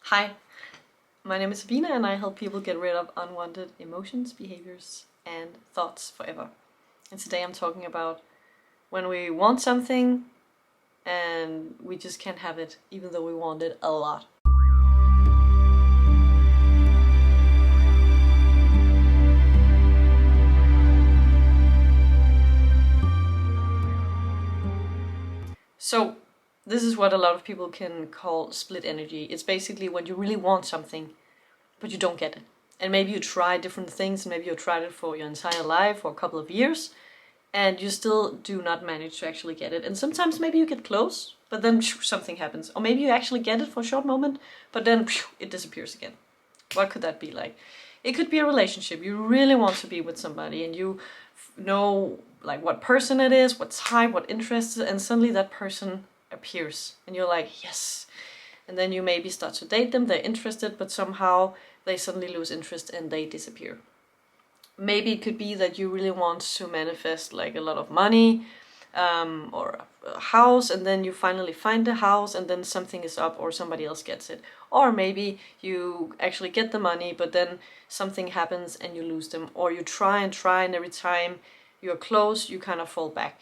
Hi, my name is Sabina and I help people get rid of unwanted emotions, behaviors and thoughts forever. And today I'm talking about when we want something and we just can't have it even though we want it a lot. So this is what a lot of people can call split energy. It's basically when you really want something but you don't get it. And maybe you try different things, maybe you tried it for your entire life or a couple of years, and you still do not manage to actually get it. And sometimes maybe you get close, but then something happens. Or maybe you actually get it for a short moment, but then it disappears again. What could that be like? It could be a relationship. You really want to be with somebody and you know like what person it is, what type, what interests, and suddenly that person appears and you're like, yes. And then you maybe start to date them, they're interested, but somehow they suddenly lose interest and they disappear. Maybe it could be that you really want to manifest like a lot of money or a house, and then you finally find the house and then something is up or somebody else gets it. Or maybe you actually get the money but then something happens and you lose them, or you try and every time you're close you kind of fall back.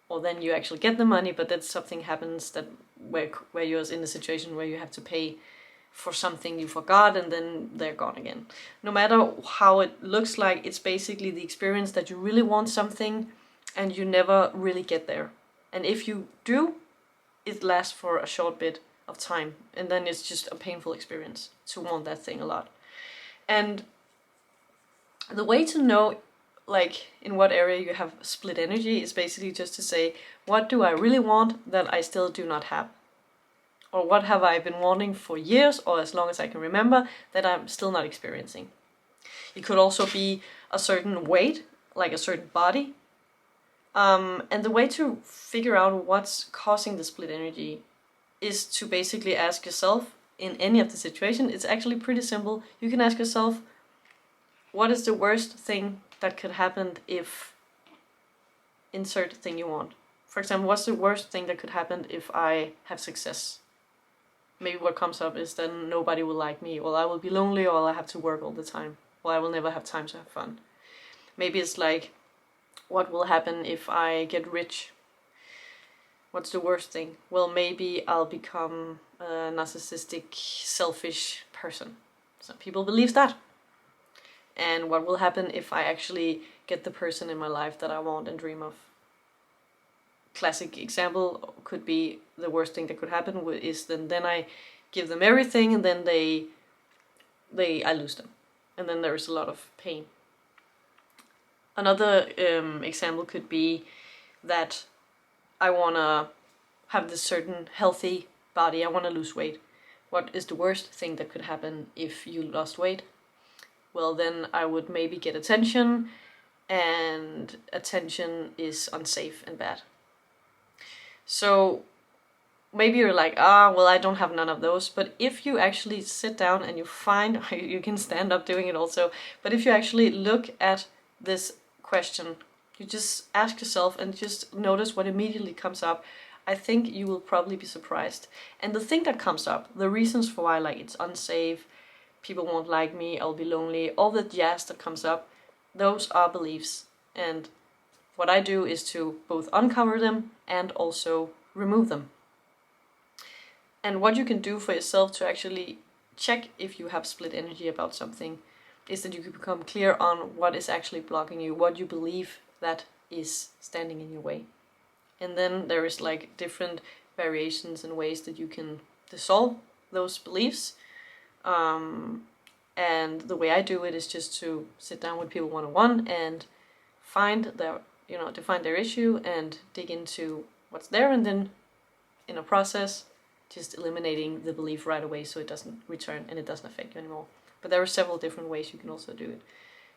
Or then you actually get the money but then something happens that where you're in a situation where you have to pay for something you forgot and then they're gone again. No matter how it looks like, it's basically the experience that you really want something and you never really get there. And if you do, it lasts for a short bit of time and then it's just a painful experience to want that thing a lot. And the way to know like in what area you have split energy is basically just to say, what do I really want that I still do not have? Or what have I been wanting for years or as long as I can remember that I'm still not experiencing? It could also be a certain weight, like a certain body. And the way to figure out what's causing the split energy is to basically ask yourself in any of the situation. It's actually pretty simple. You can ask yourself, what is the worst thing that could happen if insert thing you want? For example, what's the worst thing that could happen if I have success? Maybe what comes up is then nobody will like me, or I will be lonely, or I have to work all the time, or I will never have time to have fun. Maybe it's like, what will happen if I get rich? What's the worst thing? Well, maybe I'll become a narcissistic, selfish person. Some people believe that. And what will happen if I actually get the person in my life that I want and dream of? Classic example could be the worst thing that could happen is then I give them everything and then I lose them, and then there is a lot of pain. Another example could be that I want to have this certain healthy body, I want to lose weight. What is the worst thing that could happen if you lost weight? Well, then I would maybe get attention, and attention is unsafe and bad. So maybe you're like, well, I don't have none of those. But if you actually sit down and you find, you can stand up doing it also, but if you actually look at this question, you just ask yourself and just notice what immediately comes up, I think you will probably be surprised. And the thing that comes up, the reasons for why, like it's unsafe, people won't like me, I'll be lonely, all the jazz that comes up, those are beliefs. And what I do is to both uncover them and also remove them. And what you can do for yourself to actually check if you have split energy about something is that you can become clear on what is actually blocking you, what you believe that is standing in your way. And then there is like different variations and ways that you can dissolve those beliefs. And the way I do it is just to sit down with people one-on-one and define their issue and dig into what's there, and then in a process just eliminating the belief right away so it doesn't return and it doesn't affect you anymore. But there are several different ways you can also do it.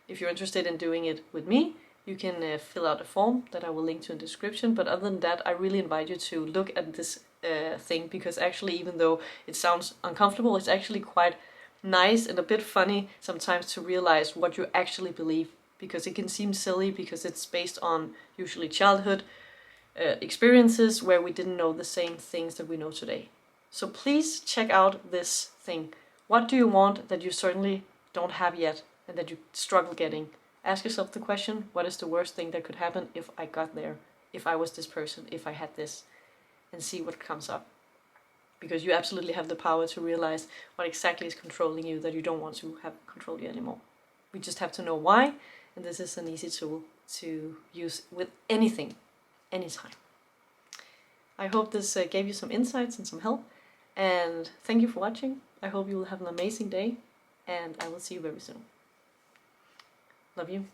If you're interested in doing it with me, you can fill out a form that I will link to in the description. But other than that, I really invite you to look at this thing, because actually, even though it sounds uncomfortable, it's actually quite nice and a bit funny sometimes to realize what you actually believe, because it can seem silly because it's based on usually childhood experiences where we didn't know the same things that we know today. So please check out this thing. What do you want that you certainly don't have yet and that you struggle getting? Ask yourself the question, what is the worst thing that could happen if I got there? If I was this person, if I had this? And see what comes up. Because you absolutely have the power to realize what exactly is controlling you that you don't want to have control you anymore. We just have to know why, and this is an easy tool to use with anything, anytime. I hope this gave you some insights and some help, and thank you for watching. I hope you will have an amazing day, and I will see you very soon. Love you.